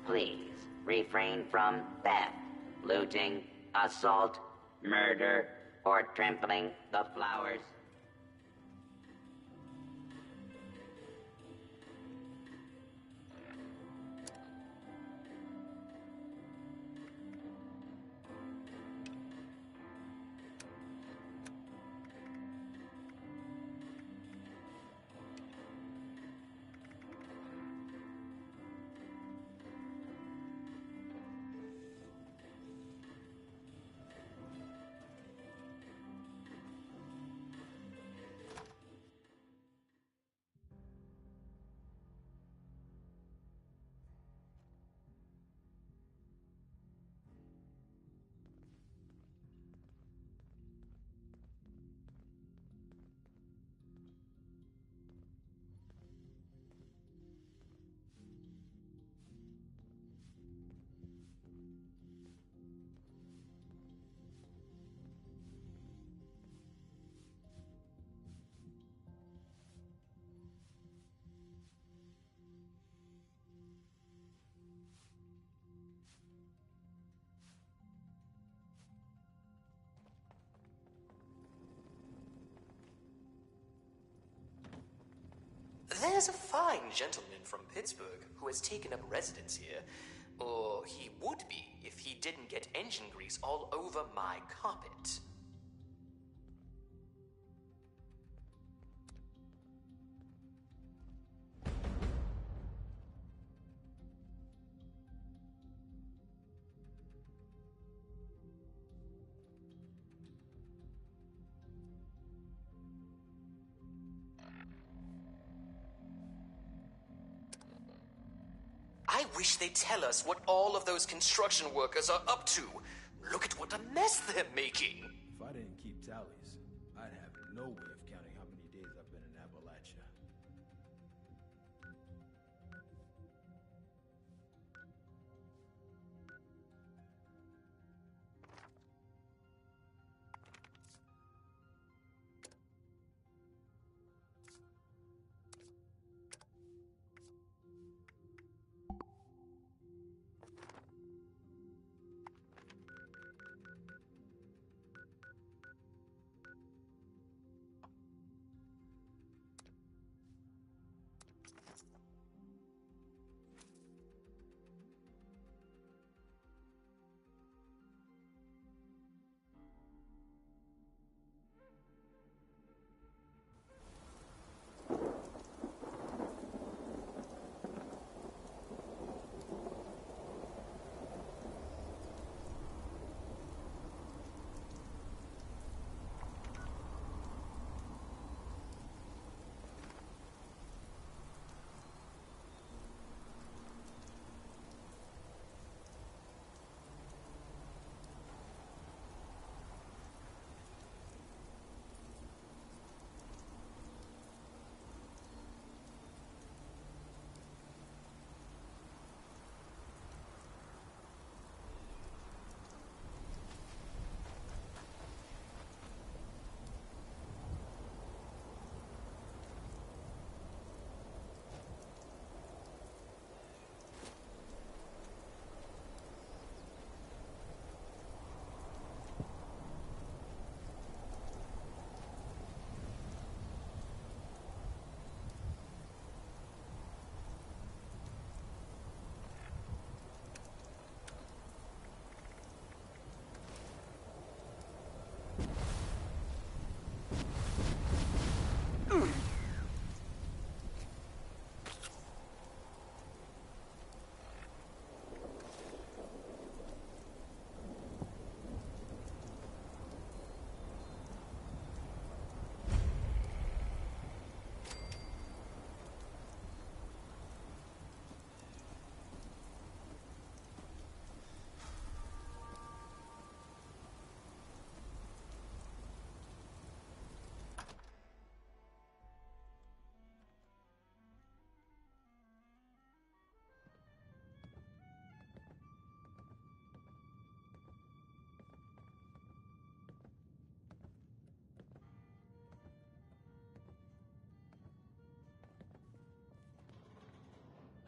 Please refrain from theft, looting, assault, murder, or trampling the flowers. There's a fine gentleman from Pittsburgh who has taken up residence here. Or he would be if he didn't get engine grease all over my carpet. I wish they'd tell us what all of those construction workers are up to. Look at what a mess they're making. If I didn't keep tallies, I'd have no way of counting how many days I've been in Appalachia.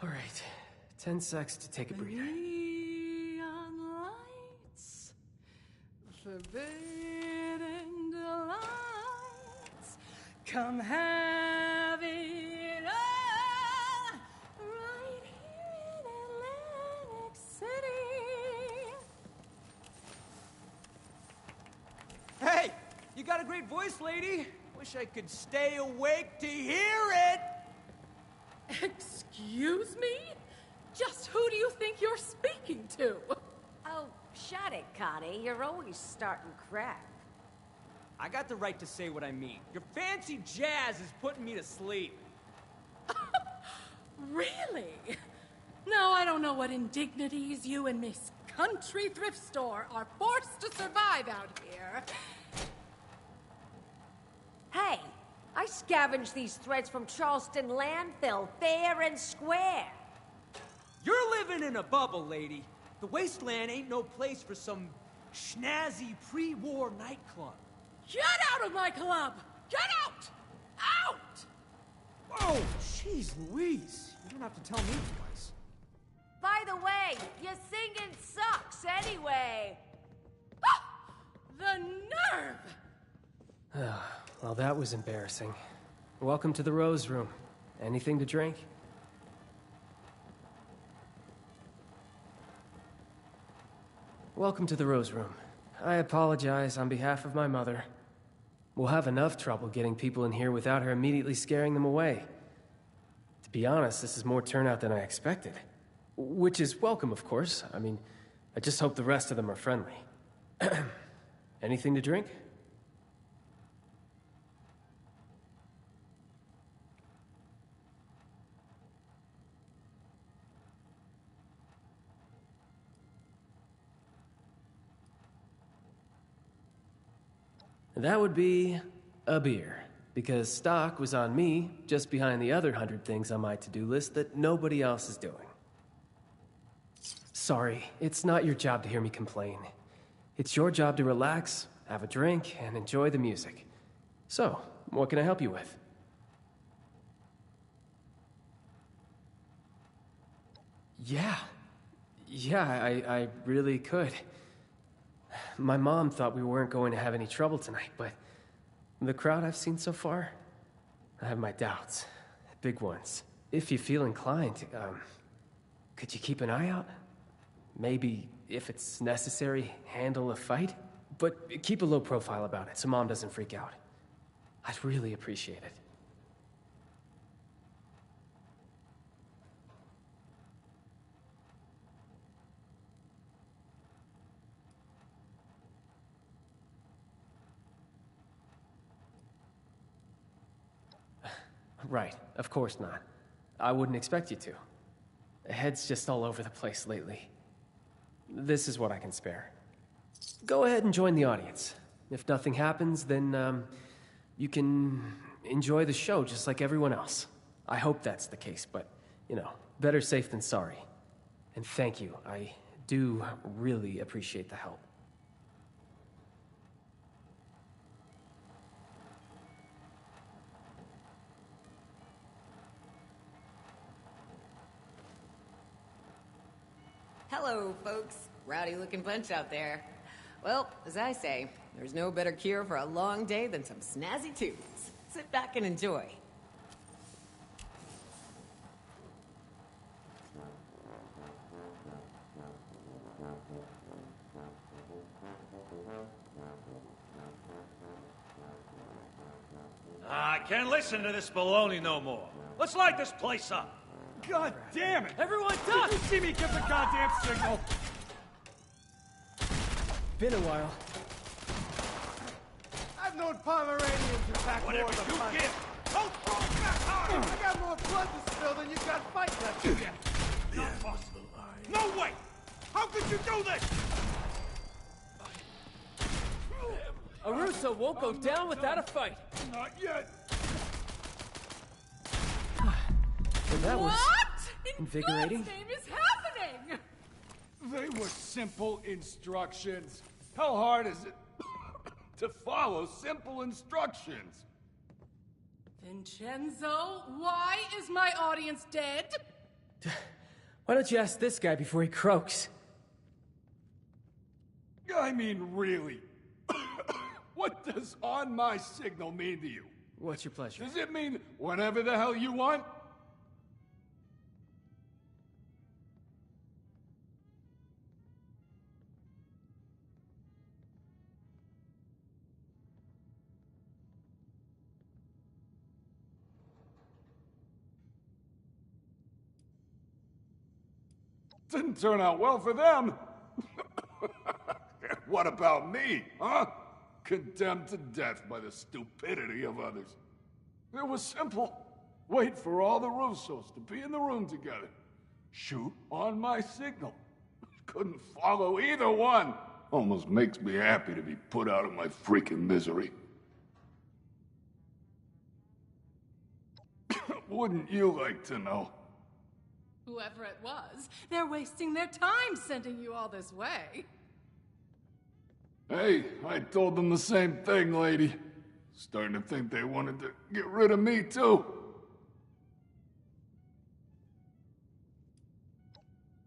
Alright, 10 secs to take a breather. Neon lights, forbidden delights, come have it all, right here in Atlantic City. Hey, you got a great voice, lady. Wish I could stay awake to hear it. Excuse me? Just who do you think you're speaking to? Oh, shut it, Connie. You're always starting crap. I got the right to say what I mean. Your fancy jazz is putting me to sleep. Really? Now I don't know what indignities you and Miss Country Thrift Store are forced to survive out here. Hey, I scavenged these threads from Charleston landfill, fair and square. You're living in a bubble, lady. The wasteland ain't no place for some schnazzy pre-war nightclub. Get out of my club! Get out! Out! Whoa, jeez Louise. You don't have to tell me twice. By the way, your singing sucks anyway. Ah! The nerve! Well, that was embarrassing. Welcome to the Rose Room. Anything to drink? Welcome to the Rose Room. I apologize on behalf of my mother. We'll have enough trouble getting people in here without her immediately scaring them away. To be honest, this is more turnout than I expected. Which is welcome, of course. I mean, I just hope the rest of them are friendly. Anything to drink? That would be a beer, because stock was on me, just behind the other 100 things on my to-do list that nobody else is doing. Sorry, it's not your job to hear me complain. It's your job to relax, have a drink, and enjoy the music. So, what can I help you with? Yeah, I really could. My mom thought we weren't going to have any trouble tonight, but the crowd I've seen so far, I have my doubts. Big ones. If you feel inclined, could you keep an eye out? Maybe, if it's necessary, handle a fight? But keep a low profile about it so Mom doesn't freak out. I'd really appreciate it. Right, of course not. I wouldn't expect you to. Head's just all over the place lately. This is what I can spare. Go ahead and join the audience. If nothing happens, then, you can enjoy the show just like everyone else. I hope that's the case, but, you know, better safe than sorry. And thank you. I do really appreciate the help. Hello, folks. Rowdy-looking bunch out there. Well, as I say, there's no better cure for a long day than some snazzy tunes. Sit back and enjoy. I can't listen to this baloney no more. Let's light this place up. God damn it! Everyone duck! Did you see me give the goddamn signal? Been a while. I've known Pomeranians in fact more Whatever than you fun. give, don't throw it back hard. I got more blood to spill than you've got fight left in you. Not possible. No way! How could you do this? Arusa won't go down without a fight. Not yet. And that was What in invigorating. God's name is happening? They were simple instructions. How hard is it to follow simple instructions? Vincenzo, why is my audience dead? Why don't you ask this guy before he croaks? I mean, really. What does on my signal mean to you? What's your pleasure? Does it mean whenever the hell you want? Didn't turn out well for them. What about me, huh? Condemned to death by the stupidity of others. It was simple. Wait for all the Russos to be in the room together. Shoot on my signal. Couldn't follow either one. Almost makes me happy to be put out of my freaking misery. Wouldn't you like to know? Whoever it was, they're wasting their time sending you all this way. Hey, I told them the same thing, lady. Starting to think they wanted to get rid of me, too.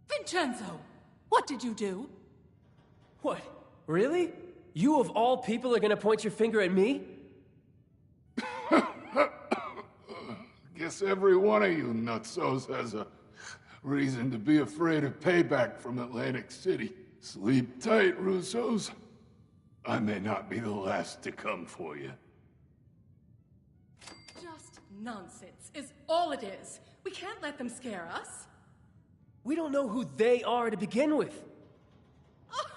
Vincenzo, what did you do? What? Really? You of all people are gonna point your finger at me? Guess every one of you nutsos has a reason to be afraid of payback from Atlantic City. Sleep tight, Russos. I may not be the last to come for you. Just nonsense is all it is. We can't let them scare us. We don't know who they are to begin with. Oh,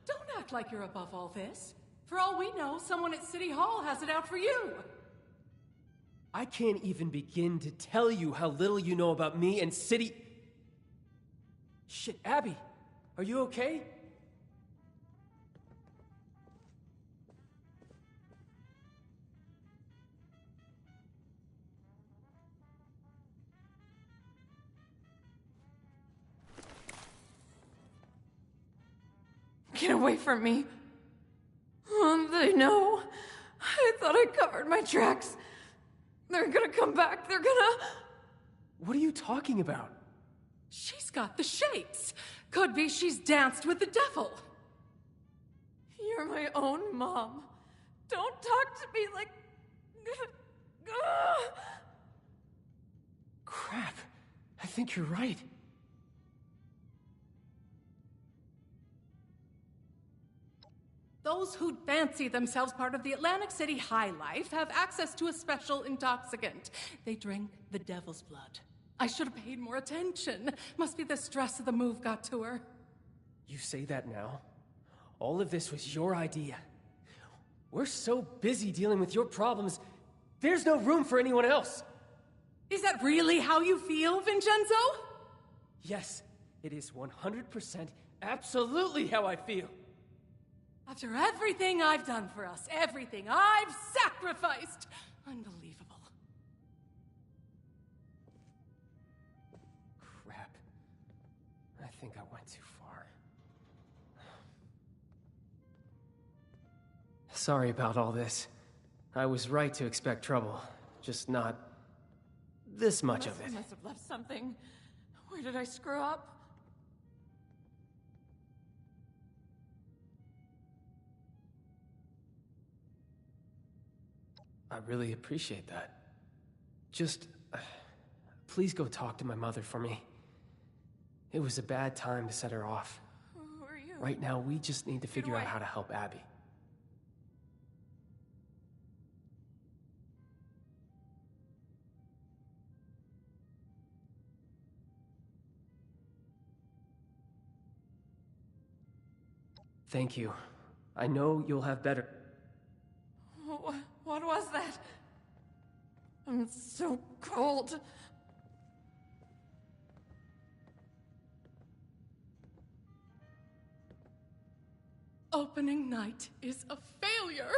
don't act like you're above all this. For all we know, someone at City Hall has it out for you. I can't even begin to tell you how little you know about me and City... Shit, Abby, are you okay? Get away from me. They know. I thought I covered my tracks. They're gonna come back. They're gonna... What are you talking about? She's got the shakes. Could be she's danced with the devil. You're my own mom. Don't talk to me like... Crap. I think you're right. Those who fancy themselves part of the Atlantic City high life have access to a special intoxicant. They drink the devil's blood. I should have paid more attention. Must be the stress of the move got to her. You say that now? All of this was your idea. We're so busy dealing with your problems, there's no room for anyone else. Is that really how you feel, Vincenzo? Yes, it is 100% absolutely how I feel. After everything I've done for us, everything I've sacrificed. Unbelievable. Crap. I think I went too far. Sorry about all this. I was right to expect trouble, just not this much of it. I must have left something. Where did I screw up? I really appreciate that. Just, please go talk to my mother for me. It was a bad time to set her off. Who are you? Right now, we just need to figure out how to help Abby. Thank you. I know you'll have better... What was that? I'm so cold. Opening night is a failure.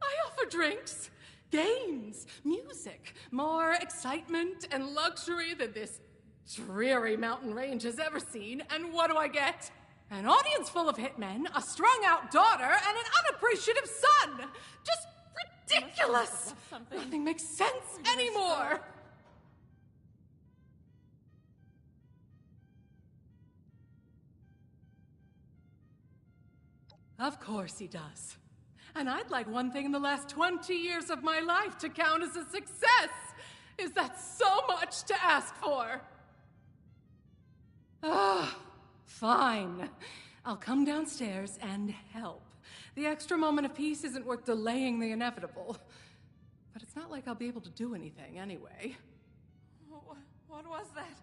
I offer drinks, games, music, more excitement and luxury than this dreary mountain range has ever seen. And what do I get? An audience full of hitmen, a strung-out daughter, and an unappreciative son. Just ridiculous. Nothing makes sense anymore. Of course he does. And I'd like one thing in the last 20 years of my life to count as a success. Is that so much to ask for? Fine. I'll come downstairs and help. The extra moment of peace isn't worth delaying the inevitable. But it's not like I'll be able to do anything anyway. What was that?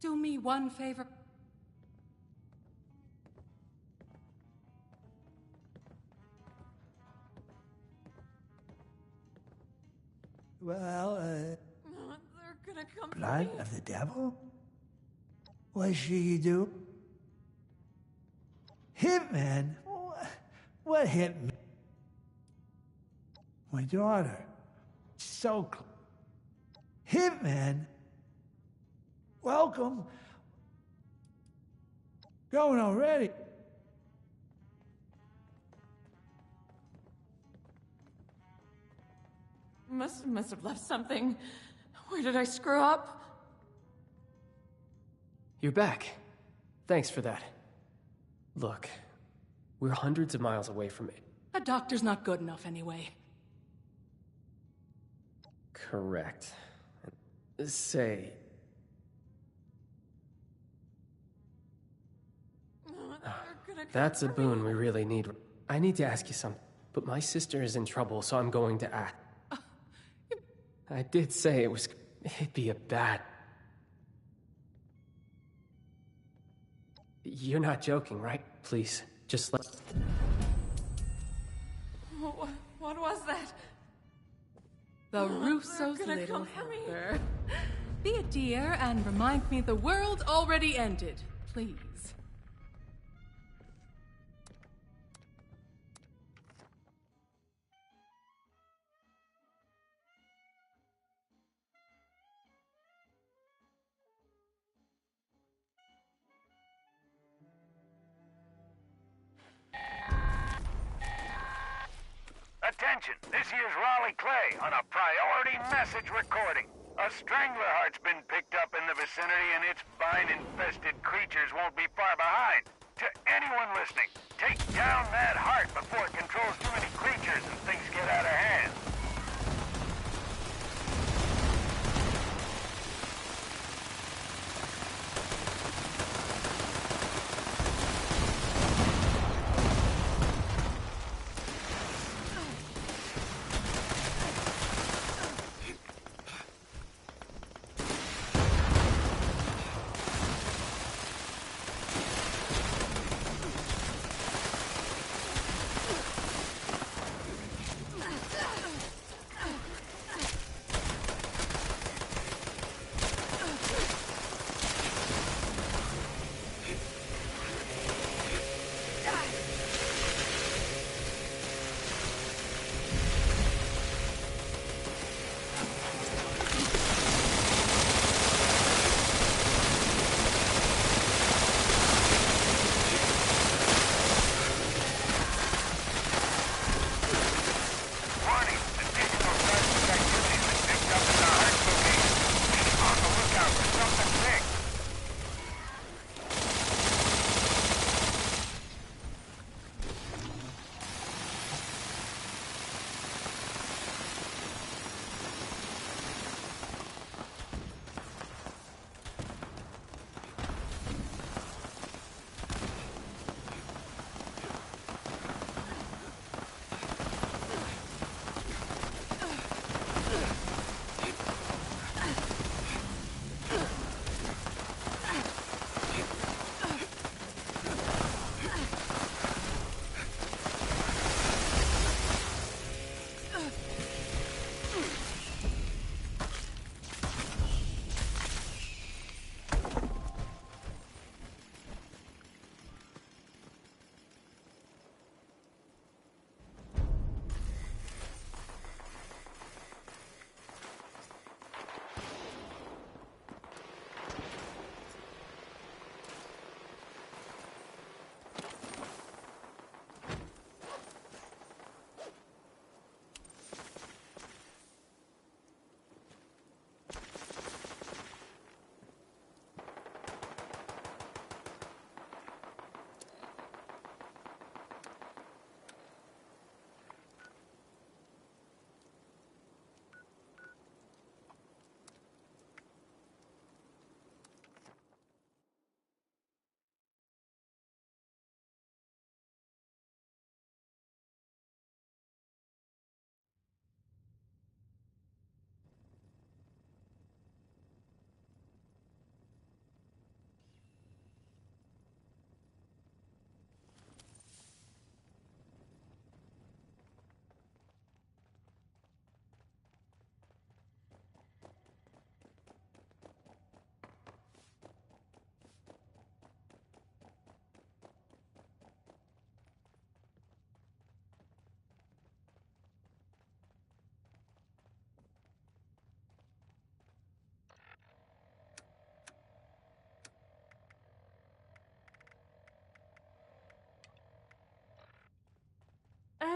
Do me one favor. Well, They're gonna come for blood me. of the devil? What should you do? Hitman? What hitman? My daughter. So Hitman? Welcome. Going already. Must have left something. Where did I screw up? You're back. Thanks for that. Look, we're hundreds of miles away from it. A doctor's not good enough anyway. Correct. Say, that's a boon we really need. I need to ask you something, but my sister is in trouble, so I'm going to ask. I did say it'd be a bad... You're not joking, right? Please, just let... What was that? The Russo's gonna little come for me. helper. Be a dear and remind me the world already ended, please. Attention, this here's Raleigh Clay on a priority message recording. A strangler heart's been picked up in the vicinity and its vine-infested creatures won't be far behind. To anyone listening, take down that heart before it controls too many creatures and things get out of hand.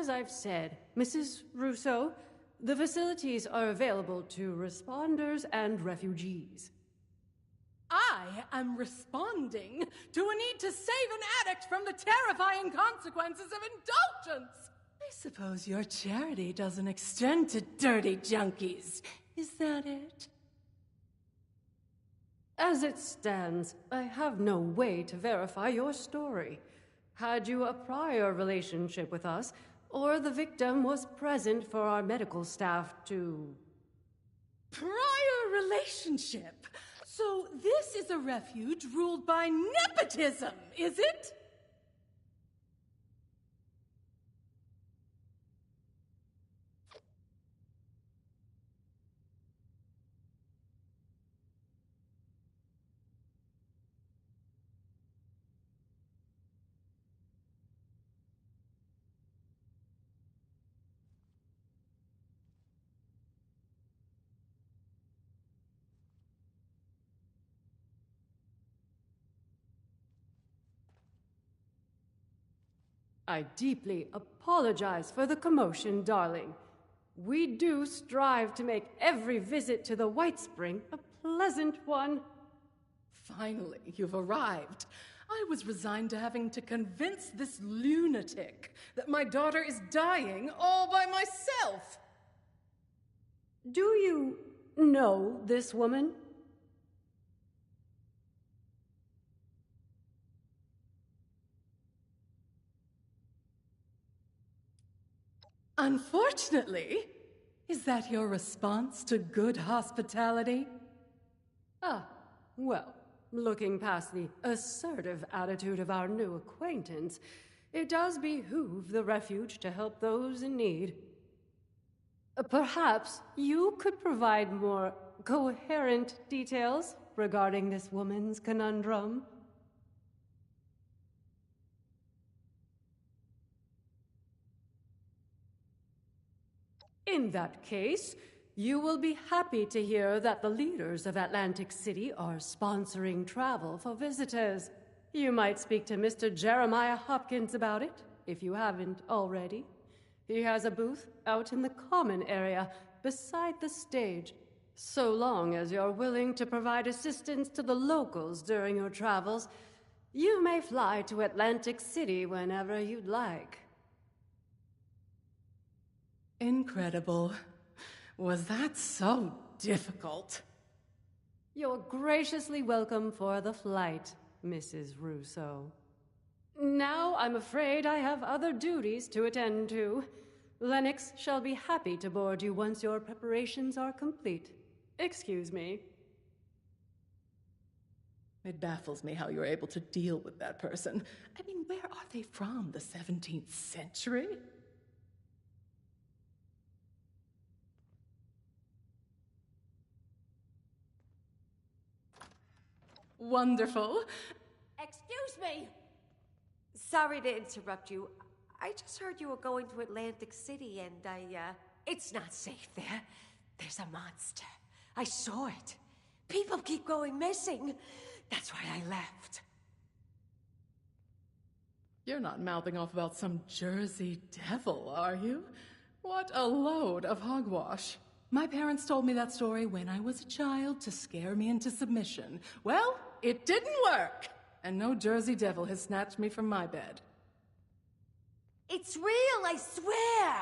As I've said, Mrs. Russo, the facilities are available to responders and refugees. I am responding to a need to save an addict from the terrifying consequences of indulgence. I suppose your charity doesn't extend to dirty junkies. Is that it? As it stands, I have no way to verify your story. Had you a prior relationship with us, or the victim was present for our medical staff to... Prior relationship? So this is a refuge ruled by nepotism, is it? I deeply apologize for the commotion, darling. We do strive to make every visit to the White Spring a pleasant one. Finally, you've arrived. I was resigned to having to convince this lunatic that my daughter is dying all by myself. Do you know this woman? Unfortunately, is that your response to good hospitality? Ah, well, looking past the assertive attitude of our new acquaintance, it does behoove the refuge to help those in need. Perhaps you could provide more coherent details regarding this woman's conundrum. In that case, you will be happy to hear that the leaders of Atlantic City are sponsoring travel for visitors. You might speak to Mr. Jeremiah Hopkins about it, if you haven't already. He has a booth out in the common area beside the stage. So long as you're willing to provide assistance to the locals during your travels, you may fly to Atlantic City whenever you'd like. Incredible. Was that so difficult? You're graciously welcome for the flight, Mrs. Russo. Now I'm afraid I have other duties to attend to. Lennox shall be happy to board you once your preparations are complete. Excuse me. It baffles me how you're able to deal with that person. I mean, where are they from? The 17th century? Wonderful. Excuse me! Sorry to interrupt you. I just heard you were going to Atlantic City and it's not safe there. There's a monster. I saw it. People keep going missing. That's why I left. You're not mouthing off about some Jersey devil, are you? What a load of hogwash. My parents told me that story when I was a child to scare me into submission. Well, it didn't work, and no Jersey devil has snatched me from my bed. It's real, I swear!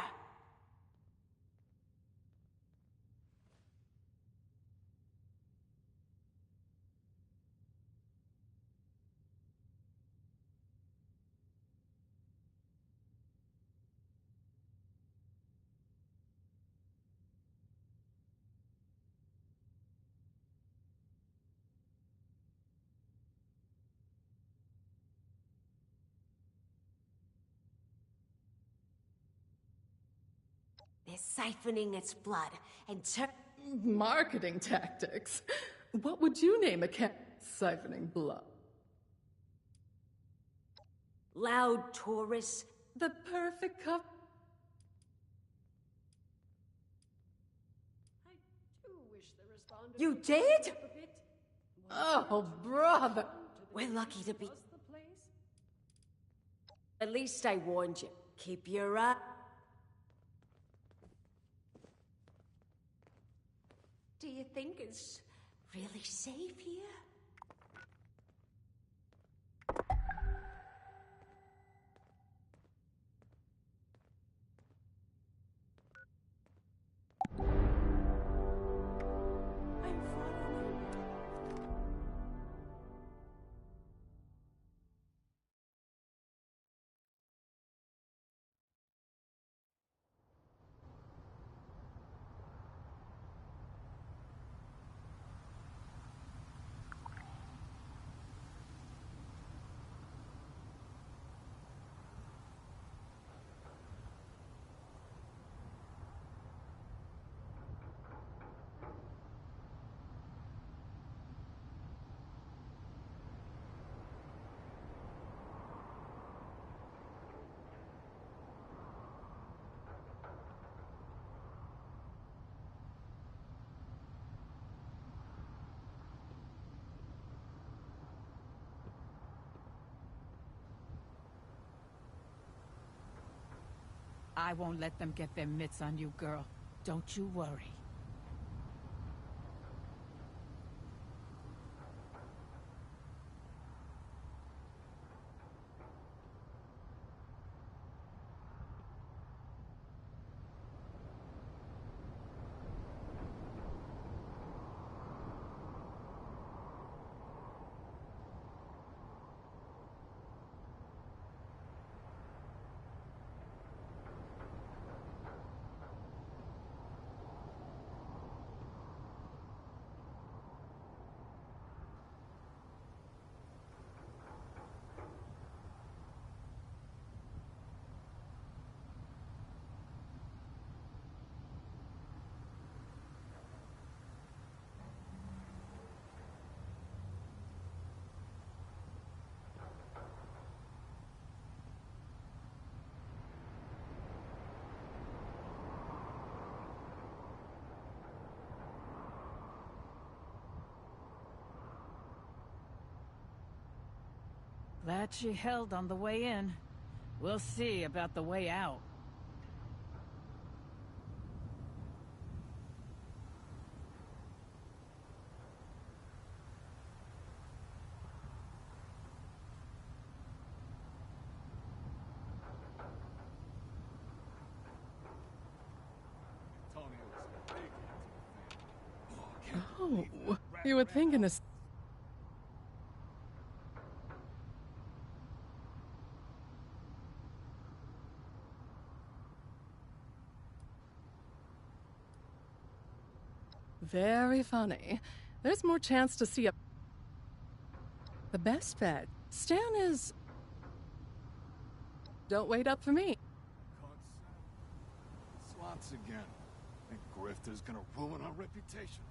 They're siphoning its blood and Marketing tactics. What would you name a cat siphoning blood? Loud tourists. The perfect cup. I do wish the responders... You did? Oh, brother. We're lucky to be... At least I warned you. Keep your eye... Do you think it's really safe here? I won't let them get their mitts on you, girl. Don't you worry. Glad she held on the way in. We'll see about the way out. Oh, you would think in this... Very funny. There's more chance to see a... The best bet. Stan is... Don't wait up for me. Slots again. Think Grifter's gonna ruin our reputation.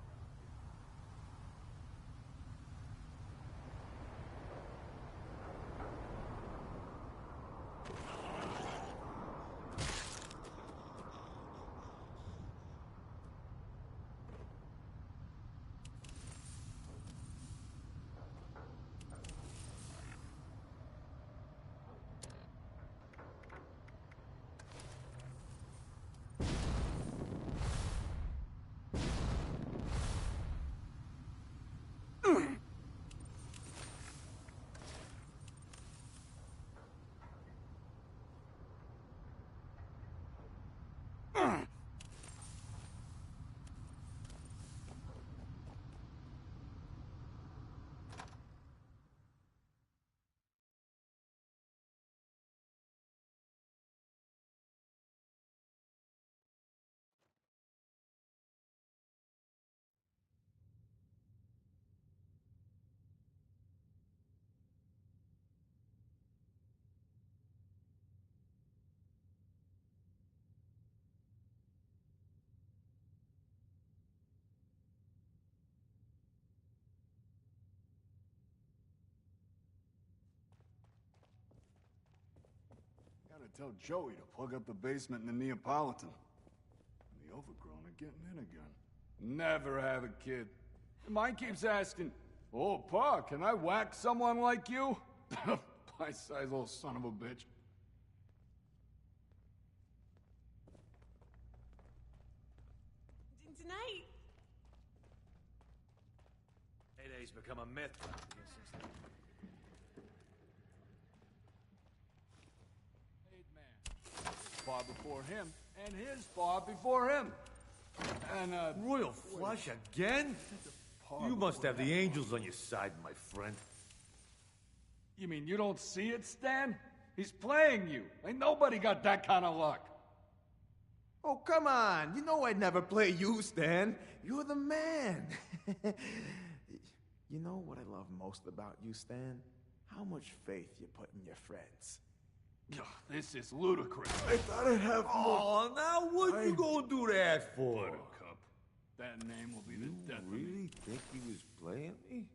Gotta tell Joey to plug up the basement in the Neapolitan. The overgrown are getting in again. Never have a kid. Mike keeps asking, "Oh, Pa, can I whack someone like you?" Bite-sized little son of a bitch. Tonight, city's become a myth around here since then. Far before him, and his far before him. And, Royal Flush again? You must have the angels on your side, my friend. You mean you don't see it, Stan? He's playing you. Ain't nobody got that kind of luck. Oh, come on. You know I'd never play you, Stan. You're the man. You know what I love most about you, Stan? How much faith you put in your friends. This is ludicrous. I thought I'd have more. Oh, now what you gonna do that for? Buttercup. That name will be the death of me. Really think he was playing me?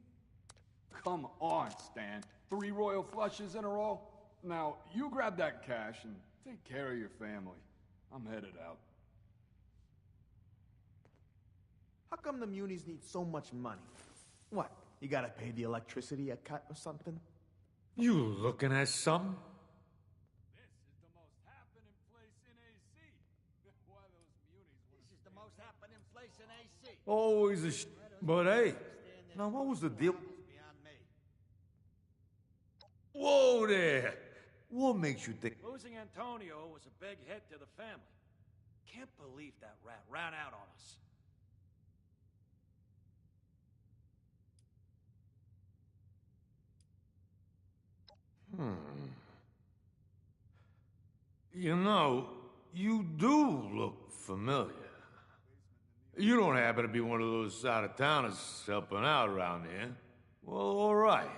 Come on, Stan. 3 royal flushes in a row? Now, you grab that cash and take care of your family. I'm headed out. How come the munis need so much money? What, you gotta pay the electricity a cut or something? You looking at something? This is the most happening place in AC. Why those munis want This is the most happening place in AC. Always a but hey, now what was the deal? Beyond me. Whoa there! What makes you think? Losing Antonio was a big hit to the family. Can't believe that rat ran out on us. You know, you do look familiar. You don't happen to be one of those out-of-towners helping out around here. Well, all right.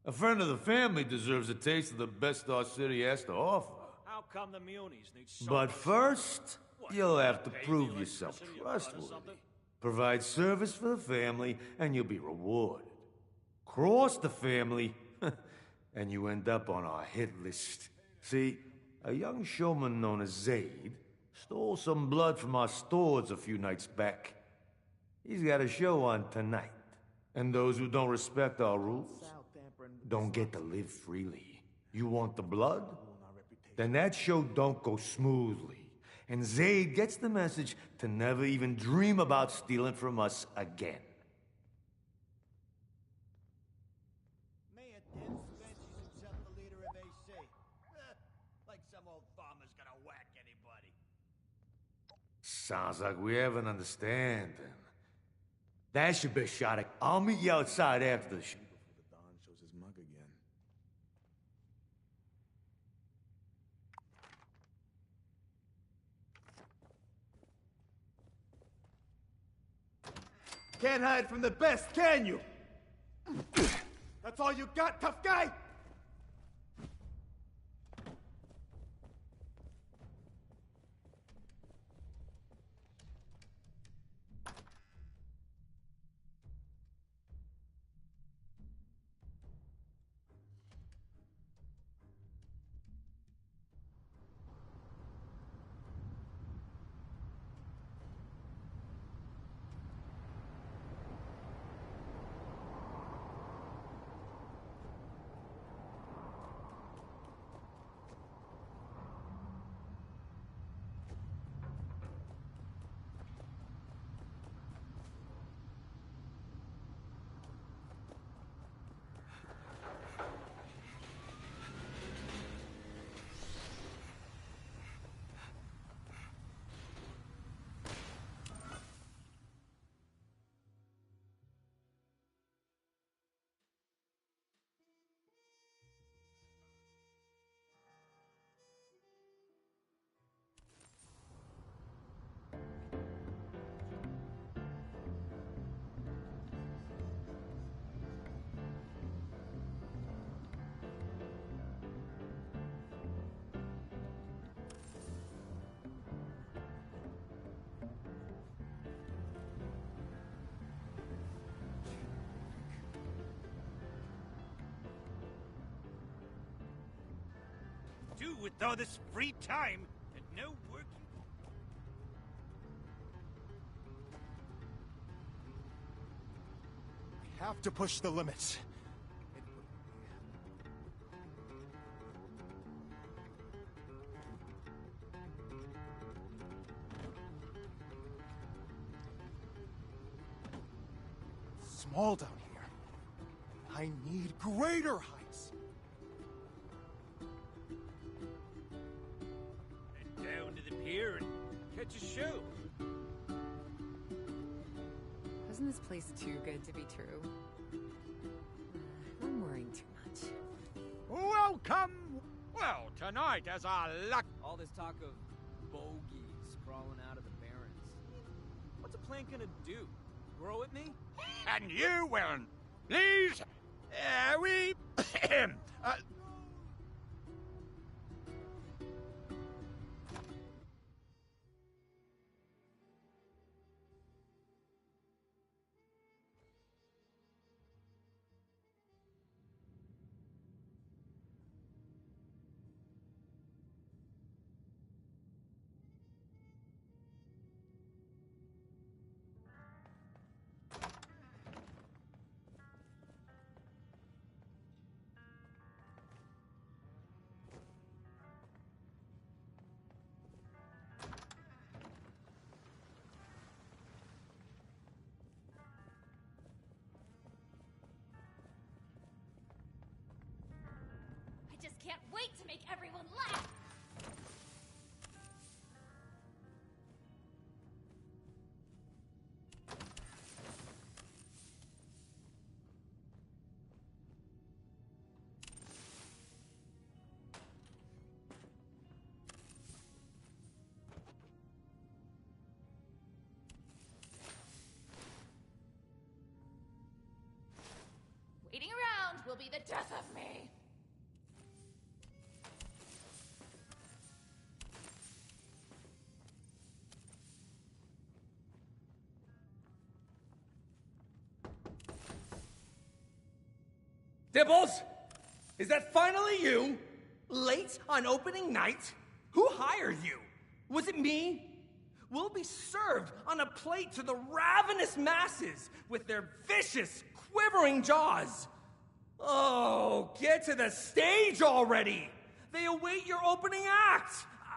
A friend of the family deserves a taste of the best our city has to offer. How come the munis need so But much first, you'll have to pay prove the yourself electricity or trustworthy. something? Provide service for the family, and you'll be rewarded. Cross the family, and you end up on our hit list. See, a young showman known as Zaid stole some blood from our stores a few nights back. He's got a show on tonight. And those who don't respect our rules don't get to live freely. You want the blood? Then that show don't go smoothly. And Zaid gets the message to never even dream about stealing from us again. Mayor Dibbs fancies himself the leader of AC. Like some old farmer's gonna whack anybody. Sounds like we have an understanding. That should be shot at. I'll meet you outside after the show. Before the Don shows his mug again. Can't hide from the best, can you? That's all you got, tough guy? Do with all this free time and no work. I have to push the limits. Small down here. I need greater heights. Head down to the pier and catch a show. Isn't this place too good to be true? I'm worrying too much. Welcome! Well, tonight as our luck... All this talk of bogeys crawling out of the barrens. What's a plant gonna do? Grow at me? And you will... Please... we... I just can't wait to make everyone laugh! Waiting around will be the death of me! Dibbles? Is that finally you? Late on opening night? Who hired you? Was it me? We'll be served on a plate to the ravenous masses with their vicious, quivering jaws. Oh, get to the stage already! They await your opening act!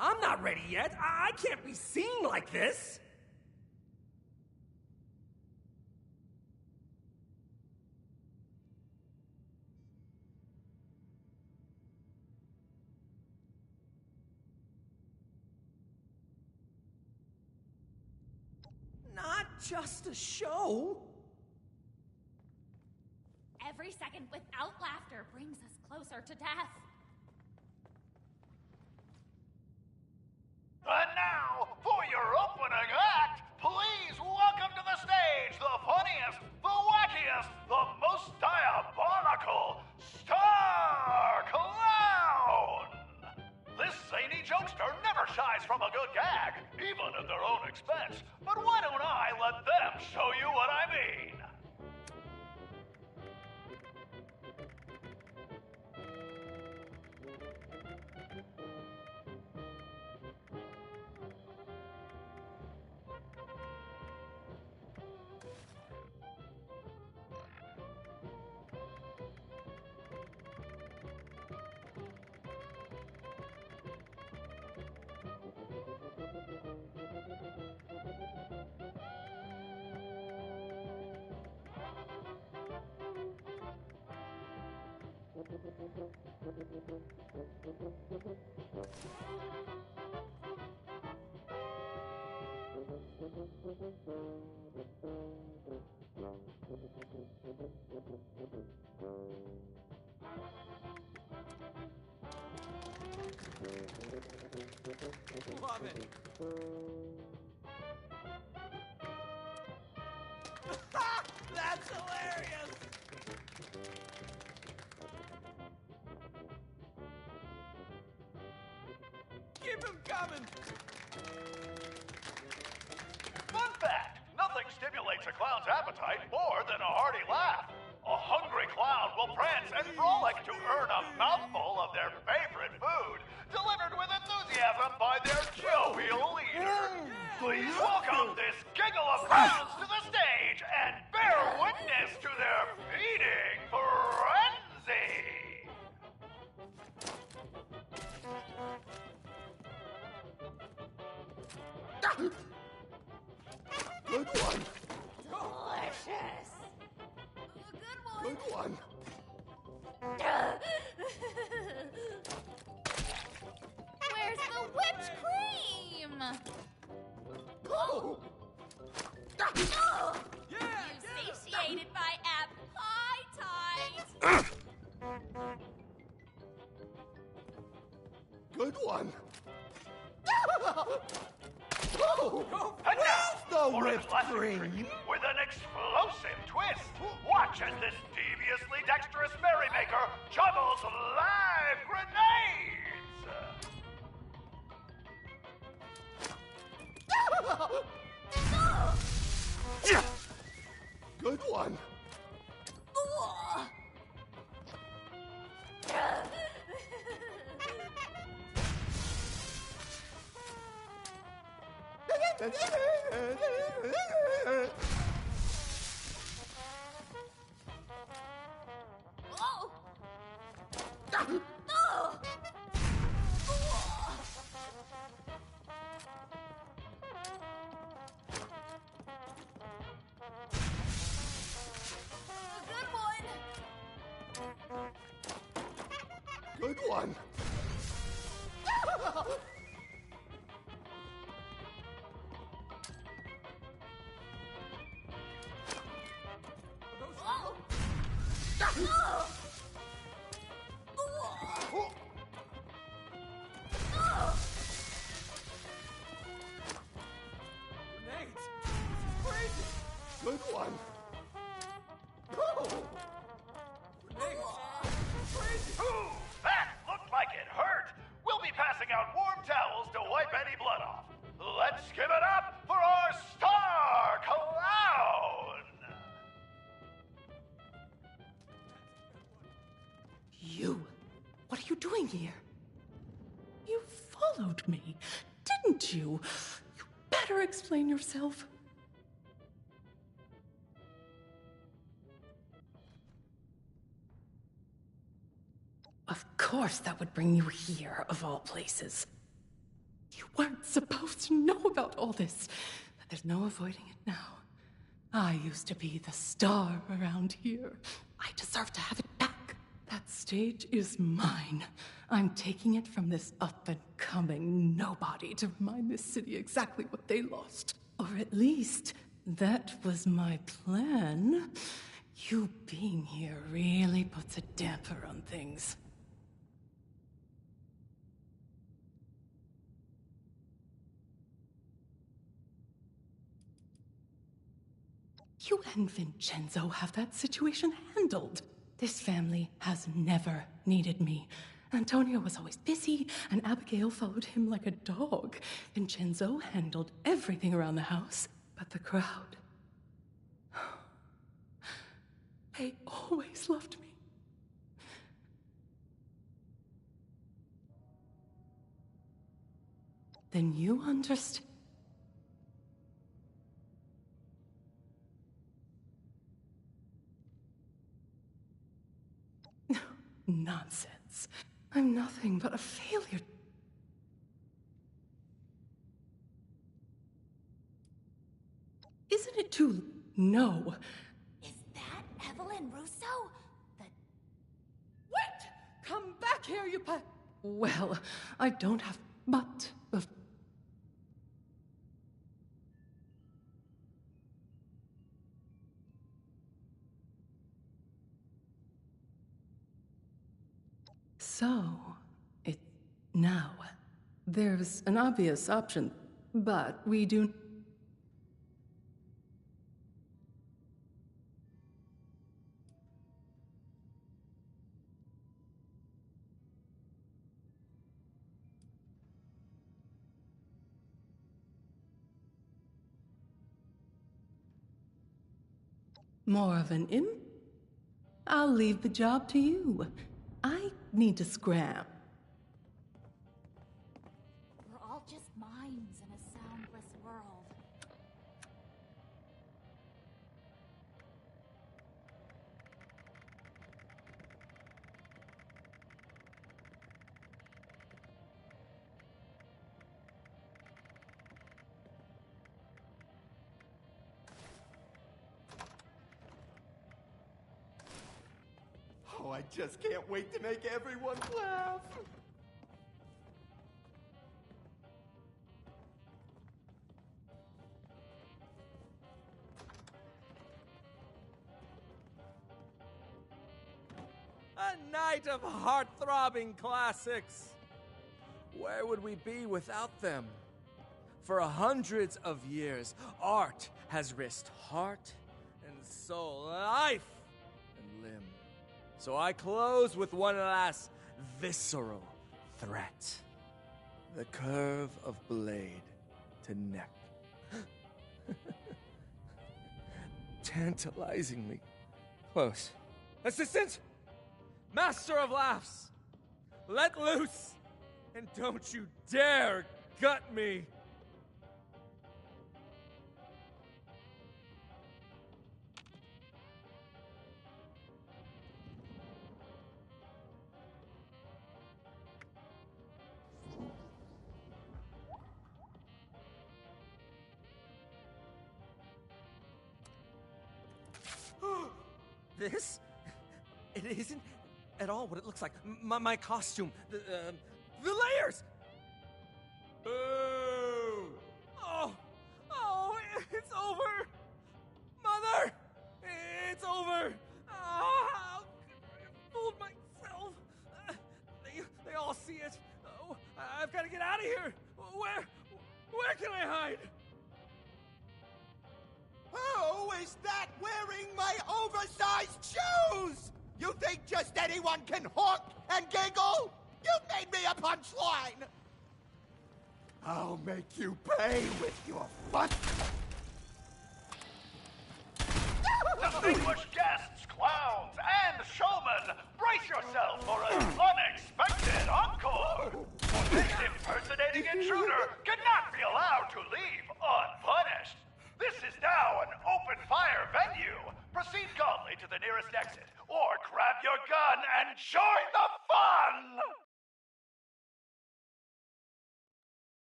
I'm not ready yet. I can't be seen like this! Not just a show. Every second without laughter brings us closer to death. And now, for your opening act, please welcome to the stage the funniest, the wackiest, the most diabolical Star Clown! This zany jokester never shies from a good gag, even at their own expense. But why don't I let them show you what I mean? Love it. That's hilarious! Keep him coming! Fun fact, nothing stimulates a clown's appetite more than a hearty laugh. A hungry clown will prance and frolic to earn a mouthful of their favorite food, delivered with enthusiasm by their jovial leader. Please welcome this giggle of clowns to the stage and bear witness to their feeding frenzy. Good one. Delicious! Good one. the whipped cream! Oh! You satiated my appetite! Good one. And now, the for a whipped classic cream. treat with an explosive twist. Watch as this deviously dexterous merrymaker juggles live grenades. Good one. Good one. Good one. Ooh, that looked like it hurt. We'll be passing out warm towels to wipe any blood off. Let's give it up for our star clown! You? What are you doing here? You followed me, didn't you? You better explain yourself. Of course that would bring you here, of all places. You weren't supposed to know about all this, but there's no avoiding it now. I used to be the star around here. I deserve to have it back. That stage is mine. I'm taking it from this up-and-coming nobody to remind this city exactly what they lost. Or at least, that was my plan. You being here really puts a damper on things. You and Vincenzo have that situation handled. This family has never needed me. Antonio was always busy, and Abigail followed him like a dog. Vincenzo handled everything around the house, but the crowd. They always loved me. Then you understand. Nonsense. I'm nothing but a failure. Isn't it too... No. Is that Evelyn Russo? Wait! Come back here, you Well, I don't have but of... So, now, there's an obvious option, but we do... More of an imp? I'll leave the job to you. I need to scram. We're all just minds in a soundless world. Oh, I just can't wait to make everyone laugh. night of heart-throbbing classics. Where would we be without them? For hundreds of years, art has risked heart and soul, life and limb. So I close with one last visceral threat. The curve of blade to neck. Tantalizingly close. Assistant! Master of laughs! Let loose! And don't you dare gut me! This? It isn't at all what it looks like. My costume, the layers! Boo! Oh, it's over! Mother! It's over! Oh, I fooled myself! They all see it. Oh, I've got to get out of here! Where can I hide? Who is that wearing my oversized shoes? You think just anyone can honk and giggle? You made me a punchline! I'll make you pay with your butt! Distinguished guests, clowns, and showmen, brace yourself for an unexpected encore! This impersonating intruder cannot be allowed to leave unpunished! This is now an open-fire venue! Proceed calmly to the nearest exit, or grab your gun and join the fun!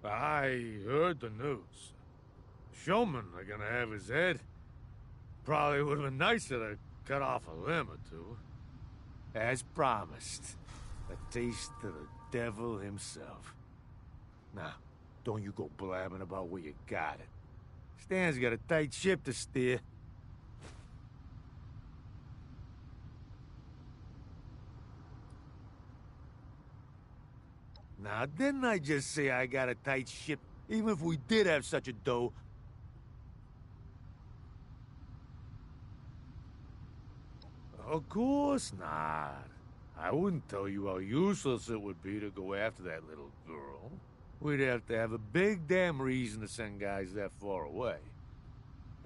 I heard the news. Showman are gonna have his head. Probably would have been nicer to cut off a limb or two. As promised, a taste of the devil himself. Now, don't you go blabbing about where you got it. Stan's got a tight ship to steer. Now, didn't I just say I got a tight ship? Even if we did have such a dough. Of course not. I wouldn't tell you how useless it would be to go after that little girl. We'd have to have a big damn reason to send guys that far away.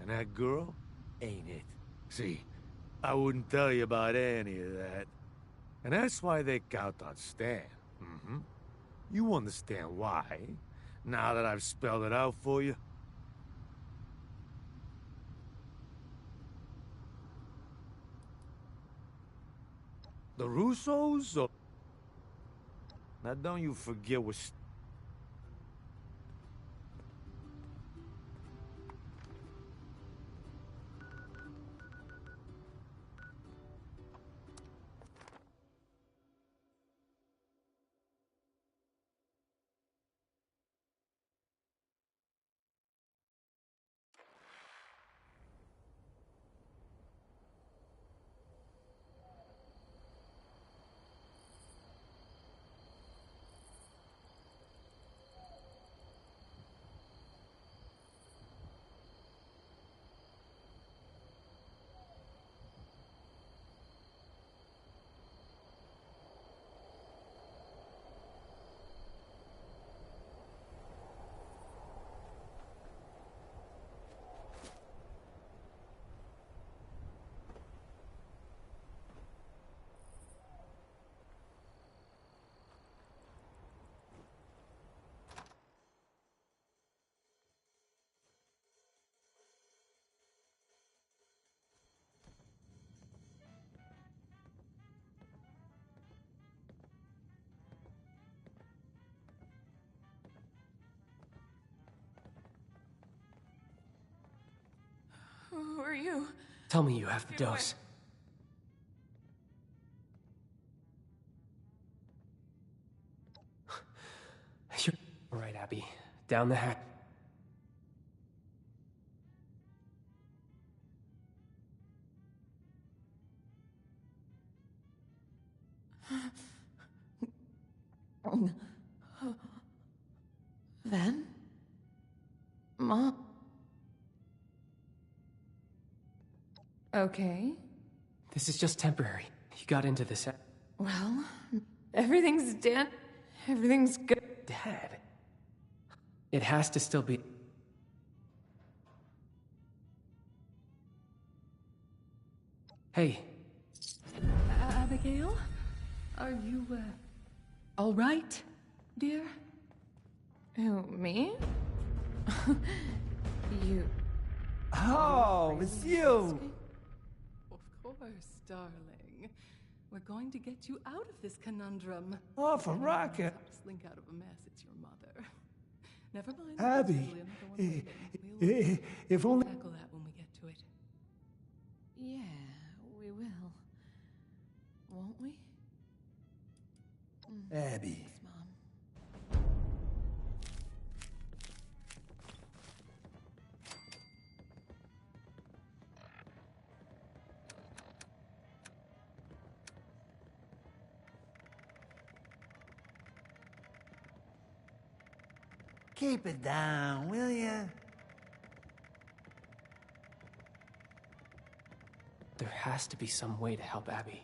And that girl ain't it. See, I wouldn't tell you about any of that. And that's why they count on Stan. Mm-hmm. You understand why, now that I've spelled it out for you? The Russos? Or... Now don't you forget we're... Who are you? Tell me you have the dose. You're all right, Abby. Down the hatch. Then? Mom? Okay. This is just temporary. You got into this. Well, everything's dead. Everything's good. Dad. It has to still be. Hey. Abigail? Are you, all right, dear? Who, me? You. Oh, it's you! Of course, darling. We're going to get you out of this conundrum. Off a rocket. Slink out of a mess, it's your mother. Never mind. Abby, if only... We'll tackle that when we get to it. Yeah, we will. Won't we? Abby. Yes, Mom. Keep it down, will ya? There has to be some way to help Abby.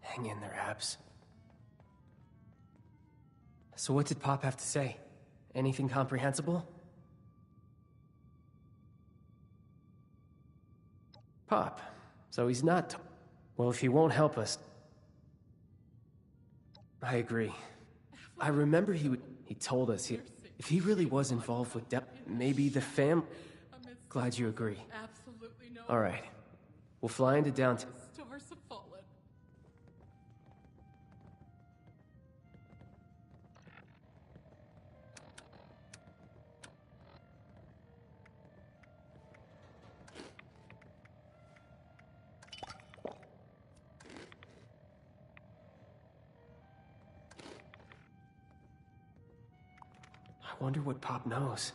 Hang in there, Abs. So what did Pop have to say? Anything comprehensible? Pop. So he's not... Well, if he won't help us... I agree. I remember he told us if he really was involved with maybe the fam... Glad you agree. Absolutely no. All right. We'll fly into downtown. Stars have fallen. I wonder what Pop knows.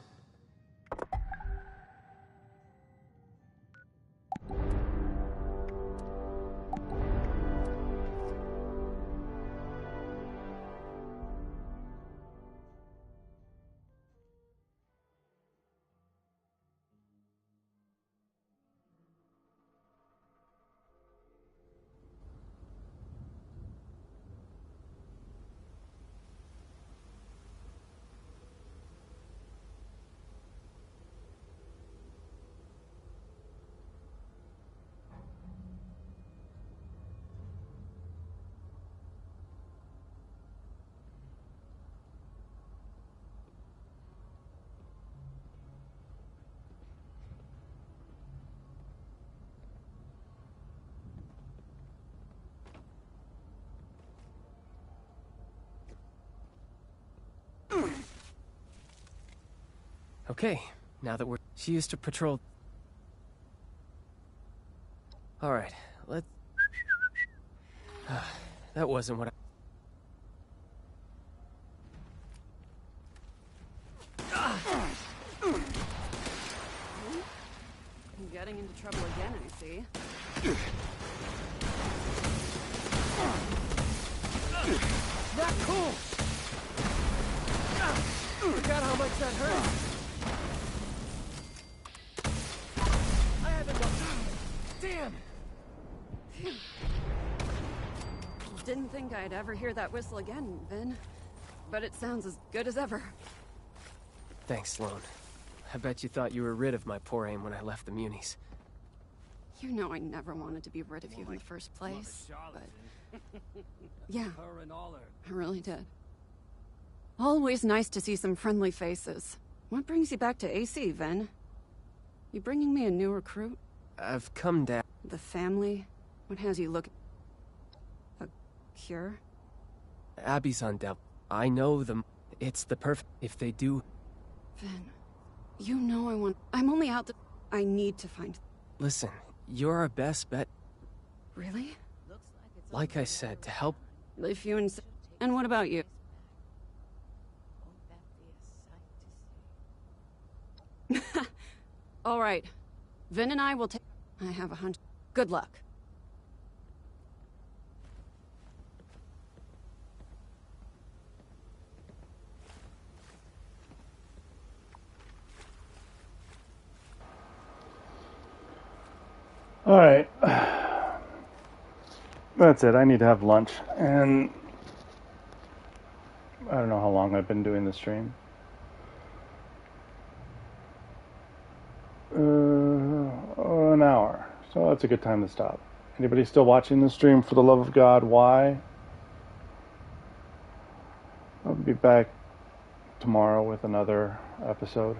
Okay, now that she used to patrol... Alright, let's... That wasn't what I'm getting into trouble again, I see. Not cool! Forgot how much that hurt. I haven't got... Damn! Didn't think I'd ever hear that whistle again, Vin. But it sounds as good as ever. Thanks, Sloan. I bet you thought you were rid of my poor aim when I left the Munis. You know I never wanted to be rid of you in the first place, but... Yeah, I really did. Always nice to see some friendly faces. What brings you back to AC, Ven? You bringing me a new recruit? I've come down. The family? What has you look... A cure? Abby's on Del. I know them. It's the perfect... If they do... Ven, you know I want... I'm only out to... I need to find... Listen, you're our best bet. Really? Like I said, to help... If you insist... And what about you? All right. Vin and I will take... I have a hunch. Good luck. All right. That's it. I need to have lunch. And I don't know how long I've been doing the stream. An hour. So that's a good time to stop. Anybody still watching the stream? For the love of God, why? I'll be back tomorrow with another episode.